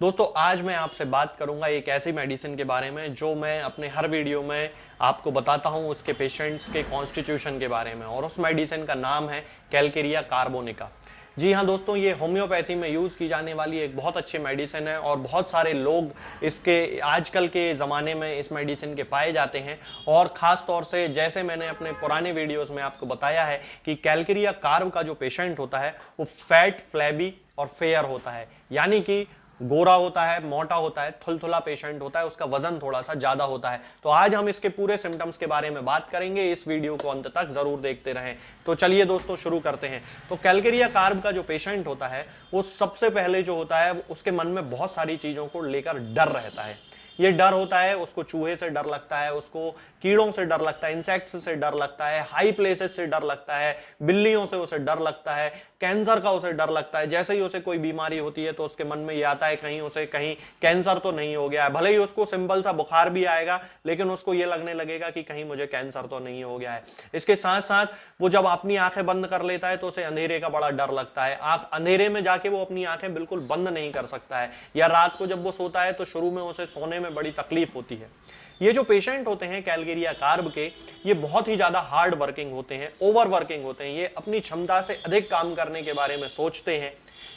दोस्तों आज मैं आपसे बात करूंगा एक ऐसी मेडिसिन के बारे में जो मैं अपने हर वीडियो में आपको बताता हूं उसके पेशेंट्स के कॉन्स्टिट्यूशन के बारे में, और उस मेडिसिन का नाम है कैलकेरिया कार्बोनिका। जी हाँ दोस्तों, ये होम्योपैथी में यूज़ की जाने वाली एक बहुत अच्छी मेडिसिन है और बहुत सारे लोग इसके आजकल के ज़माने में इस मेडिसिन के पाए जाते हैं। और ख़ास तौर से जैसे मैंने अपने पुराने वीडियोस में आपको बताया है कि कैलकेरिया कार्ब का जो पेशेंट होता है वो फैट, फ्लैबी और फेयर होता है, यानी कि गोरा होता है, मोटा होता है, थुलथुला पेशेंट होता है, उसका वजन थोड़ा सा ज्यादा होता है। तो आज हम इसके पूरे सिम्टम्स के बारे में बात करेंगे, इस वीडियो को अंत तक जरूर देखते रहें। तो चलिए दोस्तों शुरू करते हैं। तो कैलकेरिया कार्ब का जो पेशेंट होता है वो सबसे पहले जो होता है उसके मन में बहुत सारी चीजों को लेकर डर रहता है। ये डर होता है, उसको चूहे से डर लगता है, उसको कीड़ों से डर लगता है, इंसेक्ट्स से डर लगता है, हाई प्लेसेस से डर लगता है, बिल्लियों से उसे डर लगता है, कैंसर का उसे डर लगता है। जैसे ही उसे कोई बीमारी होती है तो उसके मन में ये आता है कहीं उसे कहीं कैंसर तो नहीं हो गया है। भले ही उसको सिंपल सा बुखार भी आएगा लेकिन उसको ये लगने लगेगा कि कहीं मुझे कैंसर तो नहीं हो गया है। इसके साथ साथ वो जब अपनी आंखें बंद कर लेता है तो उसे अंधेरे का बड़ा डर लगता है। अंधेरे में जाके वो अपनी आंखें बिल्कुल बंद नहीं कर सकता है, या रात को जब वो सोता है तो शुरू में उसे सोने में बड़ी तकलीफ होती है। ये जो पेशेंट होते हैं कैलकेरिया कार्ब के, ये बहुत ही ज्यादा हार्ड वर्किंग होते हैं, ओवर वर्किंग होते हैं। ये अपनी क्षमता से अधिक काम करने के बारे में सोचते हैं।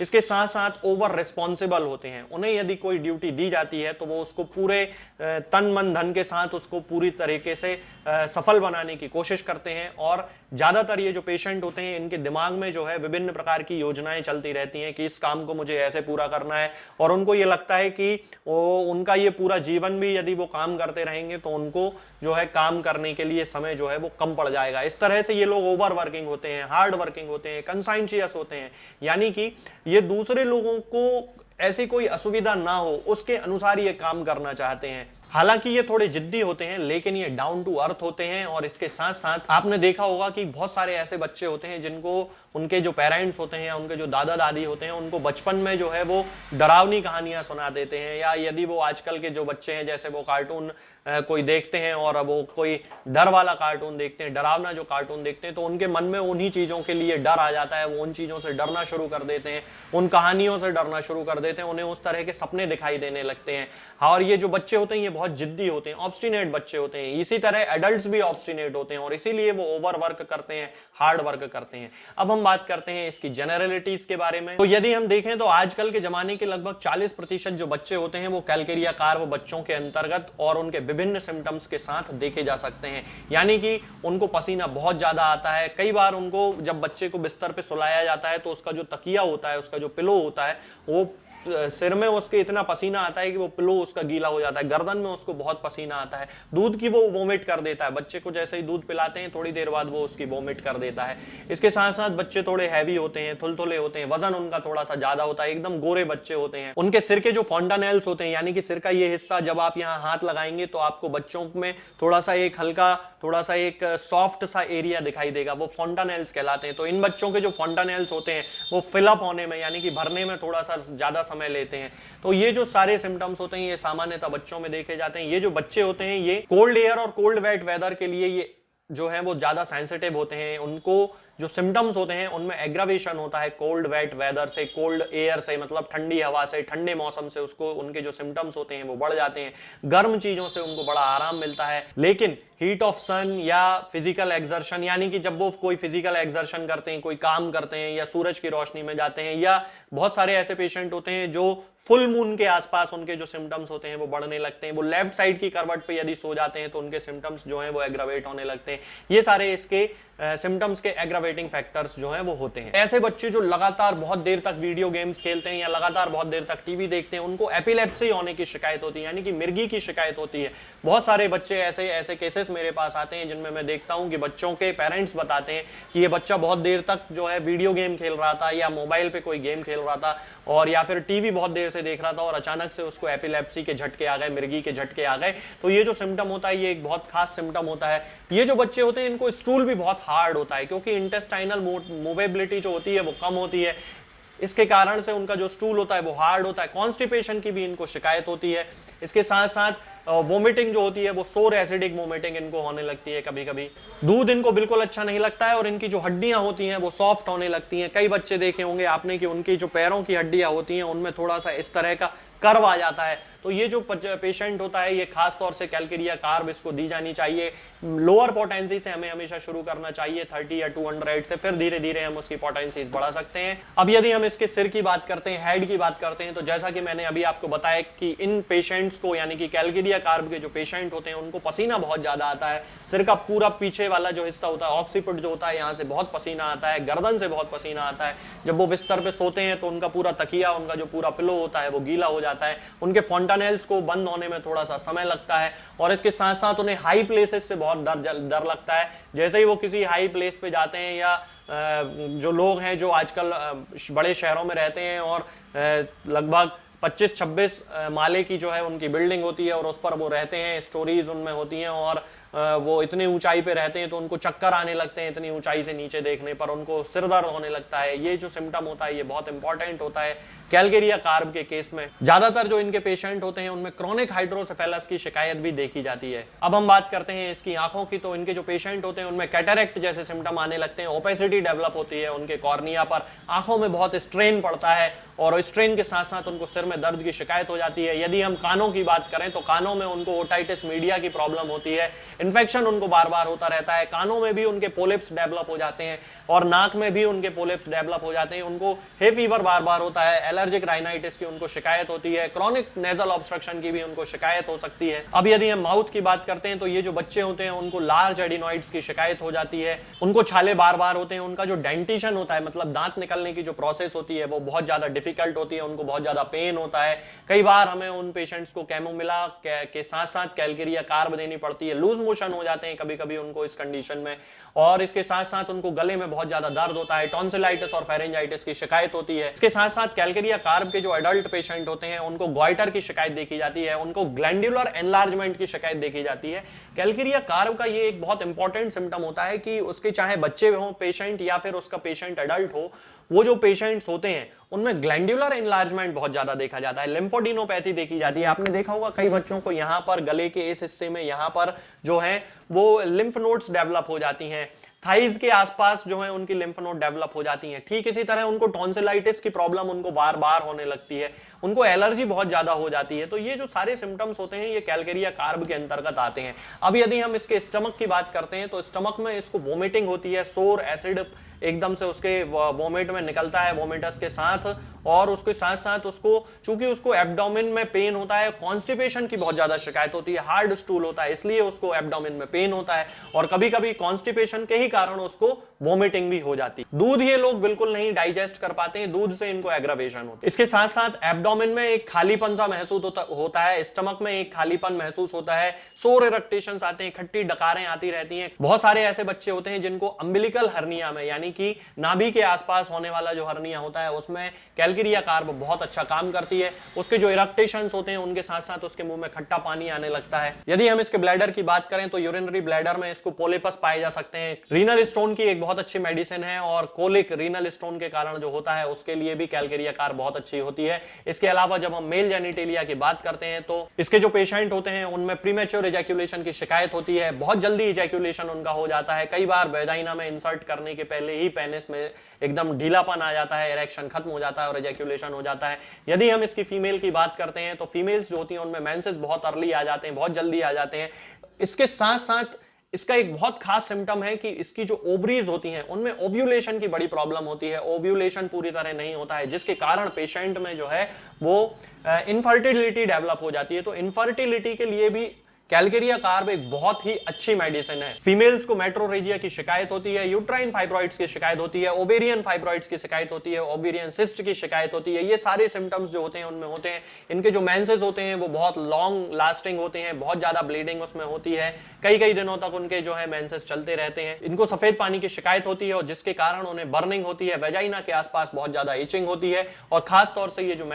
इसके साथ साथ ओवर रिस्पॉन्सिबल होते हैं। उन्हें यदि कोई ड्यूटी दी जाती है तो वो उसको पूरे तन मन धन के साथ उसको पूरी तरीके से सफल बनाने की कोशिश करते हैं। और ज्यादातर ये जो पेशेंट होते हैं इनके दिमाग में जो है विभिन्न प्रकार की योजनाएं चलती रहती हैं कि इस काम को मुझे ऐसे पूरा करना है, और उनको ये लगता है कि उनका ये पूरा जीवन भी यदि वो काम करते रहेंगे तो उनको जो है काम करने के लिए समय जो है वो कम पड़ जाएगा। इस तरह से ये लोग ओवर वर्किंग होते हैं, हार्ड वर्किंग होते हैं, कंसाइंशियस होते हैं, यानी कि ये दूसरे लोगों को ऐसी कोई असुविधा ना हो उसके अनुसार ये काम करना चाहते हैं। हालांकि ये थोड़े जिद्दी होते हैं लेकिन ये डाउन टू अर्थ होते हैं। और इसके साथ साथ आपने देखा होगा कि बहुत सारे ऐसे बच्चे होते हैं जिनको उनके जो पेरेंट्स होते हैं या उनके जो दादा दादी होते हैं उनको बचपन में जो है वो डरावनी कहानियां सुना देते हैं, या यदि वो आजकल के जो बच्चे हैं जैसे वो कार्टून कोई देखते हैं और वो कोई डर वाला कार्टून देखते हैं, डरावना जो कार्टून देखते हैं, तो उनके मन में उन्हीं चीजों के लिए डर आ जाता है। वो उन चीजों से डरना शुरू कर देते हैं, उन कहानियों से डरना शुरू कर देते हैं, उन्हें उस तरह के सपने दिखाई देने लगते हैं। और ये जो बच्चे होते हैं ये बहुत जिद्दी होते हैं, ऑब्स्टिनेट बच्चे होते हैं। इसी तरह एडल्ट्स भी ऑब्स्टिनेट होते हैं और इसीलिए वो ओवर वर्क करते हैं, हार्ड वर्क करते हैं। अब हम बात करते हैं इसकी जनरलिटीज के बारे में। तो यदि हम देखें तो आजकल के जमाने के लगभग 40% जो बच्चे होते हैं वो कैलकेरिया कार्ब बच्चों के अंतर्गत और उनके विभिन्न सिम्टम्स के साथ देखे जा सकते हैं। यानी कि उनको पसीना बहुत ज्यादा आता है। कई बार उनको जब बच्चे को बिस्तर पे सुलाया जाता है तो उसका जो तकिया होता है, उसका जो पिलो होता है, वो सिर में उसके इतना पसीना आता है कि वो पिलो उसका गीला हो जाता है। गर्दन में उसको बहुत पसीना आता है। दूध की वो वोमिट कर देता है। बच्चे को जैसे ही दूध पिलाते हैं थोड़ी देर बाद वो उसकी वोमिट कर देता है। इसके साथ साथ बच्चे थोड़े हैवी होते हैं, थुलथुले होते हैं, वजन उनका थोड़ा सा ज्यादा होता है, एकदम गोरे बच्चे होते हैं। उनके सिर के जो फॉन्टानेल्स होते हैं, यानी कि सिर का ये हिस्सा जब आप यहाँ हाथ लगाएंगे तो आपको बच्चों में थोड़ा सा एक सॉफ्ट सा एरिया दिखाई देगा, वो फॉन्टानेल्स कहलाते हैं। तो इन बच्चों के जो फॉन्टानेल्स होते हैं वो फिलअप होने में यानी कि भरने में थोड़ा सा ज्यादा समय लेते हैं। तो ये जो सारे सिम्टम्स होते हैं ये सामान्यतः बच्चों में देखे जाते हैं। ये जो बच्चे होते हैं ये कोल्ड एयर और कोल्ड वेट वेदर के लिए ये जो है वो ज्यादा सेंसिटिव होते हैं। उनको जो सिम्टम्स होते हैं उनमें एग्रावेशन होता है कोल्ड वेट वेदर से, कोल्ड एयर से, मतलब ठंडी हवा से, ठंडे मौसम से उसको उनके जो सिम्टम्स होते हैं वो बढ़ जाते हैं। गर्म चीजों से उनको बड़ा आराम मिलता है। लेकिन हीट ऑफ सन या फिजिकल एक्सर्शन, यानी कि जब वो कोई फिजिकल एक्सर्शन करते हैं, कोई काम करते हैं या सूरज की रोशनी में जाते हैं, या बहुत सारे ऐसे पेशेंट होते हैं जो फुल मून के आसपास उनके जो सिम्टम्स होते हैं वो बढ़ने लगते हैं। वो लेफ्ट साइड की करवट पे यदि सो जाते हैं तो उनके सिम्टम्स जो हैं वो एग्रावेट होने लगते हैं। ये सारे इसके सिम्टम्स के एग्रावेटिंग फैक्टर्स जो हैं वो होते हैं। ऐसे बच्चे जो लगातार बहुत देर तक वीडियो गेम्स खेलते हैं या लगातार बहुत देर तक टीवी देखते हैं उनको एपिलेप्सी होने की शिकायत होती है, यानी कि मिर्गी की शिकायत होती है। बहुत सारे बच्चे ऐसे केसेस मेरे पास आते हैं जिनमें मैं देखता हूं कि बच्चों के पेरेंट्स बताते हैं कि ये बच्चा बहुत देर तक जो है वीडियो गेम खेल रहा था या मोबाइल पे कोई गेम खेल रहा था और या फिर टीवी बहुत देर से देख रहा था और अचानक से उसको एपिलेप्सी के झटके आ गए, मिर्गी के झटके आ गए। तो ये जो सिम्टम होता है ये एक बहुत खास सिम्टम होता है। ये जो बच्चे होते हैं इनको स्टूल भी बहुत हार्ड होता है क्योंकि इंटेस्टाइनल मूवेबिलिटी जो होती है वो कम होती है। इसके कारण से उनका जो स्टूल होता है वो हार्ड होता है। कॉन्स्टिपेशन की भी इनको शिकायत होती है। इसके साथ साथ वोमिटिंग जो होती है वो सोर एसिडिक वोमिटिंग इनको होने लगती है। कभी कभी दूध इनको बिल्कुल अच्छा नहीं लगता है और इनकी जो हड्डियां होती हैं वो सॉफ्ट होने लगती हैं। कई बच्चे देखे होंगे आपने कि उनकी जो पैरों की हड्डियां होती हैं उनमें थोड़ा सा इस तरह का कर्व आ जाता है। तो ये जो पेशेंट होता है ये खास तौर से कैलकेरिया कार्ब इसको दी जानी चाहिए। लोअर पोटेंसी से हमें हमेशा शुरू करना चाहिए 30 या 200 से, फिर धीरे धीरे हम उसकी पोटेंसीज बढ़ा सकते हैं। अब यदि हम इसके सिर की बात करते हैं, हेड की बात करते हैं, तो जैसा कि मैंने अभी आपको बताया कि इन पेशेंट्स को यानी कि कैलकेरिया कार्ब के जो पेशेंट होते हैं उनको पसीना बहुत ज्यादा आता है। सिर का पूरा पीछे वाला जो हिस्सा होता है, ऑक्सीपिट जो होता है, यहाँ से बहुत पसीना आता है, गर्दन से बहुत पसीना आता है। जब वो बिस्तर पे सोते हैं तो उनका पूरा तकिया, उनका जो पूरा पिलो होता है वो गीला हो जाता है। उनके फॉन्टानेल्स को बंद होने में थोड़ा सा समय लगता है और इसके साथ साथ उन्हें हाई प्लेसेस से बहुत डर लगता है। जैसे ही वो किसी हाई प्लेस पे जाते हैं या जो लोग हैं जो आजकल बड़े शहरों में रहते हैं और लगभग 25-26 माले की जो है उनकी बिल्डिंग होती है और उस पर वो रहते हैं, स्टोरीज उनमें होती हैं और वो इतनी ऊंचाई पे रहते हैं तो उनको चक्कर आने लगते हैं, इतनी ऊंचाई से नीचे देखने पर उनको सिर दर्द होने लगता है। ये जो सिम्टम होता है ये बहुत इंपॉर्टेंट होता है कैलकेरिया कार्ब के केस में। ज्यादातर जो इनके पेशेंट होते हैं उनमें क्रॉनिक हाइड्रोसेफेलस की शिकायत भी देखी जाती है। अब हम बात करते हैं इसकी आंखों की, तो इनके जो पेशेंट होते हैं उनमें कैटरेक्ट जैसे सिम्टम आने लगते हैं, ओपेसिटी डेवलप होती है उनके कॉर्निया पर, आंखों में बहुत स्ट्रेन पड़ता है और स्ट्रेन के साथ साथ उनको सिर में दर्द की शिकायत हो जाती है। यदि हम कानों की बात करें तो कानों में उनको ओटाइटिस मीडिया की प्रॉब्लम होती है, इन्फेक्शन उनको बार बार होता रहता है, कानों में भी उनके पोलिप्स डेवलप हो जाते हैं और नाक में भी उनके पोलिप्स डेवलप हो जाते हैं, उनको हे फीवर बार बार होता है, एलर्जिक राइनाइटिस की उनको शिकायत होती है, क्रॉनिक नेजल ऑब्स्ट्रक्शन की भी उनको शिकायत हो सकती है। अब यदि हम माउथ की बात करते हैं तो ये जो बच्चे होते हैं उनको लार्ज एडिनॉइड्स की शिकायत हो जाती है, उनको छाले बार बार होते हैं, उनका जो डेंटिशन होता है मतलब दांत निकलने की जो प्रोसेस होती है वो बहुत ज्यादा डिफिकल्ट होती है, उनको बहुत ज्यादा पेन होता है। कई बार हमें उन पेशेंट्स को कैमोमिला के साथ साथ कैलकेरिया कार्ब देनी पड़ती है, लूज मोशन हो जाते हैं कभी कभी उनको इस कंडीशन में, और इसके साथ साथ उनको गले में बहुत ज्यादा दर्द होता है, टॉन्सिलाइटिस और फेरेंजाइटिस की शिकायत होती है। इसके साथ साथ कैलकेरिया कार्ब के जो एडल्ट पेशेंट होते हैं उनको गॉइटर की शिकायत देखी जाती है, उनको ग्लैंडुलर एनलार्जमेंट की शिकायत देखी जाती है। कैलकेरिया कार्ब का ये एक बहुत इंपॉर्टेंट सिम्टम होता है कि उसके चाहे बच्चे हो पेशेंट या फिर उसका पेशेंट एडल्ट हो, वो जो पेशेंट्स होते हैं उनमें ग्लैंडुलर एनलार्जमेंट बहुत ज्यादा देखा जाता है, लिम्फोडिनोपैथी देखी जाती है। आपने देखा होगा कई बच्चों को यहाँ पर गले के इस हिस्से में यहाँ पर जो है वो लिम्फ नोड्स डेवलप हो जाती हैं, थाइज के आसपास जो है उनकी लिम्फ नोड डेवलप हो जाती हैं। ठीक इसी तरह उनको टॉन्सिलाइटिस की प्रॉब्लम उनको बार बार होने लगती है, उनको एलर्जी बहुत ज्यादा हो जाती है। तो ये जो सारे सिम्टम्स होते हैं ये कैलकेरिया कार्ब के अंतर्गत आते हैं। अब यदि हम इसके स्टमक की बात करते हैं तो स्टमक में इसको वोमिटिंग होती है, सोर एसिड एकदम से उसके वोमिट में निकलता है वोमिटस के साथ, और उसके साथ साथ उसको चूंकि उसको एब्डोमेन में पेन होता है, कॉन्स्टिपेशन की बहुत ज्यादा शिकायत होती है, हार्ड स्टूल होता है इसलिए उसको एब्डोमेन में पेन होता है, और कभी कभी कॉन्स्टिपेशन के ही कारण उसको वोमिटिंग भी हो जाती है। दूध ये लोग बिल्कुल नहीं डाइजेस्ट कर पाते हैं, दूध से इनको एग्रावेशन होता है। इसके साथ साथ एब्डोमेन में एक खालीपन सा महसूस होता है, स्टमक में एक खालीपन महसूस होता है, सोर इरेक्टेशंस आते हैं, खट्टी डकारें आती रहती हैं। बहुत सारे ऐसे बच्चे होते हैं जिनको अम्बिलिकल हर्निया में यानी कि नाभि के आसपास होने वाला जो हर्निया होता है उसमें कैलकेरिया कार्ब बहुत अच्छा काम करती है। उसके जो इरेक्टेशंस होते हैं उनके साथ साथ उसके मुंह में खट्टा पानी आने लगता है। यदि हम इसके ब्लैडर की बात करें तो यूरिनरी ब्लैडर में इसको पोलिपस पाए जा सकते हैं। रीनल स्टोन की एक बहुत अच्छी मेडिसिन है और कोलिक रीनल स्टोन के कारण जो होता है उसके लिए भी कैलकेरिया कार्ब बहुत अच्छी होती है। इसके अलावा जब हम मेल जेनिटेलिया की बात करते हैं तो इसके जो पेशेंट होते हैं उनमें प्रीमेच्योर इजैक्यूलेशन की शिकायत होती है, बहुत जल्दी इजैक्यूलेशन उनका हो जाता है, कई बार वेजाइना में इंसर्ट करने के पहले ही पेनिस में एकदम ढीलापन आ जाता है, इरेक्शन खत्म हो जाता है और इजैक्यूलेशन हो जाता है। यदि हम इसकी फीमेल की बात करते हैं तो फीमेल्स जो होती हैं उनमें मेंसेस बहुत अर्ली आ जाते हैं, बहुत जल्दी आ जाते हैं। इसके साथ साथ इसका एक बहुत खास सिम्टम है कि इसकी जो ओवरीज होती हैं उनमें ओव्यूलेशन की बड़ी प्रॉब्लम होती है, ओव्यूलेशन पूरी तरह नहीं होता है जिसके कारण पेशेंट में जो है वो इनफर्टिलिटी डेवलप हो जाती है। तो इनफर्टिलिटी के लिए भी कैलकेरिया कार्ब एक बहुत ही अच्छी मेडिसिन है। फीमेल्स को मेट्रोरेजिया की शिकायत होती है, यूट्राइन फाइब्रॉइड्स की शिकायत होती है, ओवेरियन फाइब्रॉइड्स की शिकायत होती है, ओवेरियन सिस्ट की शिकायत होती है, ये सारे सिम्टम्स जो होते हैं उनमें होते हैं। इनके जो मेंसेस होते हैं वो बहुत लॉन्ग लास्टिंग होते हैं, बहुत ज्यादा ब्लीडिंग उसमें होती है, कई कई दिनों तक उनके जो है मेंसेस चलते रहते हैं। इनको सफेद पानी की शिकायत होती है और जिसके कारण उन्हें बर्निंग होती है, वेजाइना के आसपास बहुत ज्यादा इचिंग होती है, और खास तौर से ये जो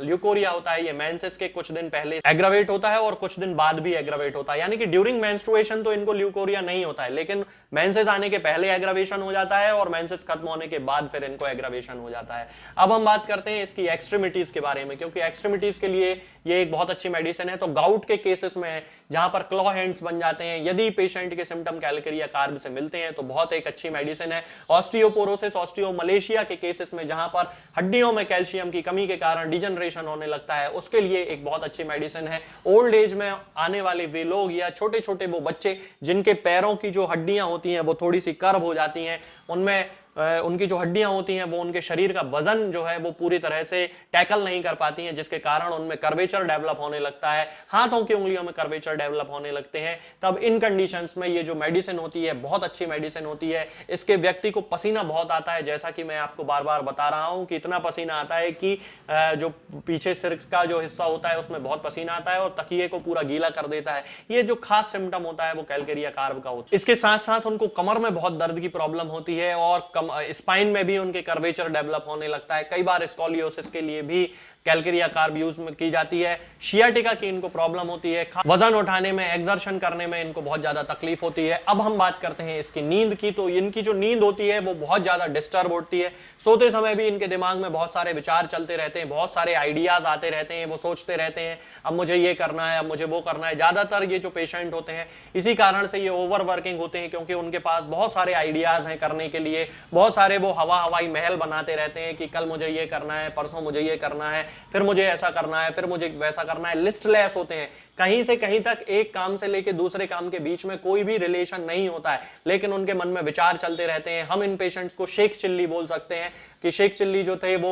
ल्यूकोरिया होता है ये मेंसेस के कुछ दिन पहले एग्रावेट होता है और कुछ दिन बाद भी एग्रावेट होता है, यानी कि ड्यूरिंग मेंस्ट्रुएशन तो इनको ल्यूकोरिया नहीं होता है, लेकिन मेंसेस आने के पहले एग्रावेशन हो जाता है और मेंसेस खत्म होने के बाद फिर इनको एग्रावेशन हो जाता है। अब हम बात करते हैं इसकी एक्सट्रीमिटीज के बारे में, क्योंकि एक्सट्रीमिटीज के लिए ये एक बहुत अच्छी मेडिसिन है। तो गाउट के केसेस में जहां पर क्लॉ हैंड्स बन जाते हैं, यदि पेशेंट के सिम्टम कैलकेरिया कार्ब से मिलते हैं तो बहुत एक अच्छी मेडिसिन है। ऑस्टियोपोरोसिस, ऑस्टियोमलेशिया के केसेस में जहां पर हड्डियों में कैल्शियम की कमी के कारण डिजनरेशन होने लगता है, उसके लिए एक बहुत अच्छी मेडिसिन है। ओल्ड एज में आने वाले वे लोग या छोटे छोटे वो बच्चे जिनके पैरों की जो हड्डियां होती हैं वो थोड़ी सी कर्व हो जाती हैं, उनमें उनकी जो हड्डियां होती हैं वो उनके शरीर का वजन जो है वो पूरी तरह से टैकल नहीं कर पाती हैं, जिसके कारण उनमें कर्वेचर डेवलप होने लगता है, हाथों की उंगलियों में कर्वेचर डेवलप होने लगते हैं। तब इन कंडीशंस में ये जो मेडिसिन होती है बहुत अच्छी मेडिसिन होती है। इसके व्यक्ति को पसीना बहुत आता है, जैसा कि मैं आपको बार बार बता रहा हूं कि इतना पसीना आता है कि जो पीछे सिर का जो हिस्सा होता है उसमें बहुत पसीना आता है और तकिए को पूरा गीला कर देता है। ये जो खास सिम्टम होता है वो कैलकेरिया कार्ब का होता है। इसके साथ साथ उनको कमर में बहुत दर्द की प्रॉब्लम होती है और स्पाइन में भी उनके कर्वेचर डेवलप होने लगता है। कई बार स्कोलियोसिस के लिए भी कैलकेरिया कार्ब यूज में की जाती है। शियाटिका की इनको प्रॉब्लम होती है, वजन उठाने में, एक्सर्शन करने में इनको बहुत ज्यादा तकलीफ होती है। अब हम बात करते हैं इसकी नींद की। तो इनकी जो नींद होती है वो बहुत ज्यादा डिस्टर्ब होती है। सोते समय भी इनके दिमाग में बहुत सारे विचार चलते रहते हैं, बहुत सारे आइडियाज आते रहते हैं, वो सोचते रहते हैं अब मुझे ये करना है, अब मुझे वो करना है। ज्यादातर ये जो पेशेंट होते हैं इसी कारण से ये ओवर वर्किंग होते हैं, क्योंकि उनके पास बहुत सारे आइडियाज हैं करने के लिए, बहुत सारे वो हवाई महल बनाते रहते हैं कि कल मुझे ये करना है, परसों मुझे ये करना है, फिर मुझे ऐसा करना है, फिर मुझे वैसा करना है। लिस्टलेस होते हैं, कहीं से कहीं तक एक काम से लेके दूसरे काम के बीच में कोई भी रिलेशन नहीं होता है, लेकिन उनके मन में विचार चलते रहते हैं। हम इन पेशेंट्स को शेख चिल्ली बोल सकते हैं कि शेख चिल्ली जो थे वो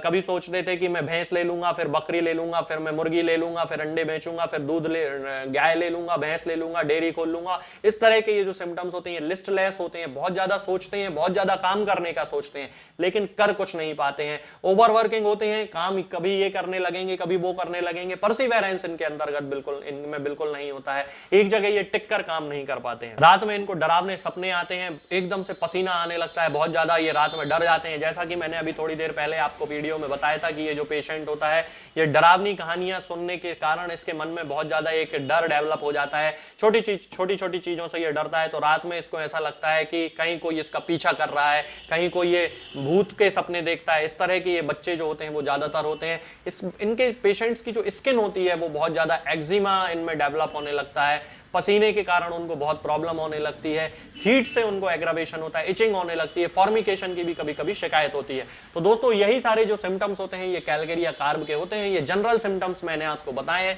कभी सोचते थे कि मैं भैंस ले लूंगा, फिर बकरी ले लूंगा, फिर मैं मुर्गी ले लूंगा, फिर अंडे बेचूंगा, फिर दूध गाय ले लूंगा, भैंस ले लूंगा, डेयरी खोल लूंगा। इस तरह के ये जो सिम्टम्स होते हैं लिस्टलेस होते हैं, बहुत ज्यादा सोचते हैं, बहुत ज्यादा काम करने का सोचते हैं, लेकिन कर कुछ नहीं पाते हैं। ओवरवर्किंग होते हैं, काम कभी ये करने लगेंगे, कभी वो करने लगेंगे, परसिवेरेंस इनके अंतर्गत इनमें बिल्कुल नहीं होता है, एक जगह ये टिक कर काम नहीं कर पाते हैं। रात में इनको डरावने सपने आते हैं, एकदम से पसीना आने लगता है बहुत ज्यादा, ये रात में डर जाते हैं। जैसा कि मैंने अभी थोड़ी देर पहले आपको वीडियो में बताया था कि ये जो पेशेंट होता है ये डरावनी कहानियां सुनने के कारण इसके मन में बहुत ज्यादा एक डर डेवलप हो जाता है। छोटी छोटी चीजों से ये डरता है, तो रात में इसको ऐसा लगता है कि कहीं कोई इसका पीछा कर रहा है, कहीं कोई ये भूत के सपने देखता है। इस तरह के ये बच्चे जो होते हैं वो ज्यादातर होते हैं। इनके पेशेंट्स की जो स्किन होती है वो बहुत ज्यादा एक्जिमा इनमें डेवलप होने लगता है, पसीने के कारण उनको बहुत प्रॉब्लम होने लगती है, हीट से उनको एग्रावेशन होता है, इचिंग होने लगती है, फॉर्मिकेशन की भी कभी कभी शिकायत होती है। तो दोस्तों यही सारे जो सिम्टम्स होते हैं ये कैलकेरिया कार्ब के होते हैं। ये जनरल सिम्टम्स मैंने आपको बताए हैं।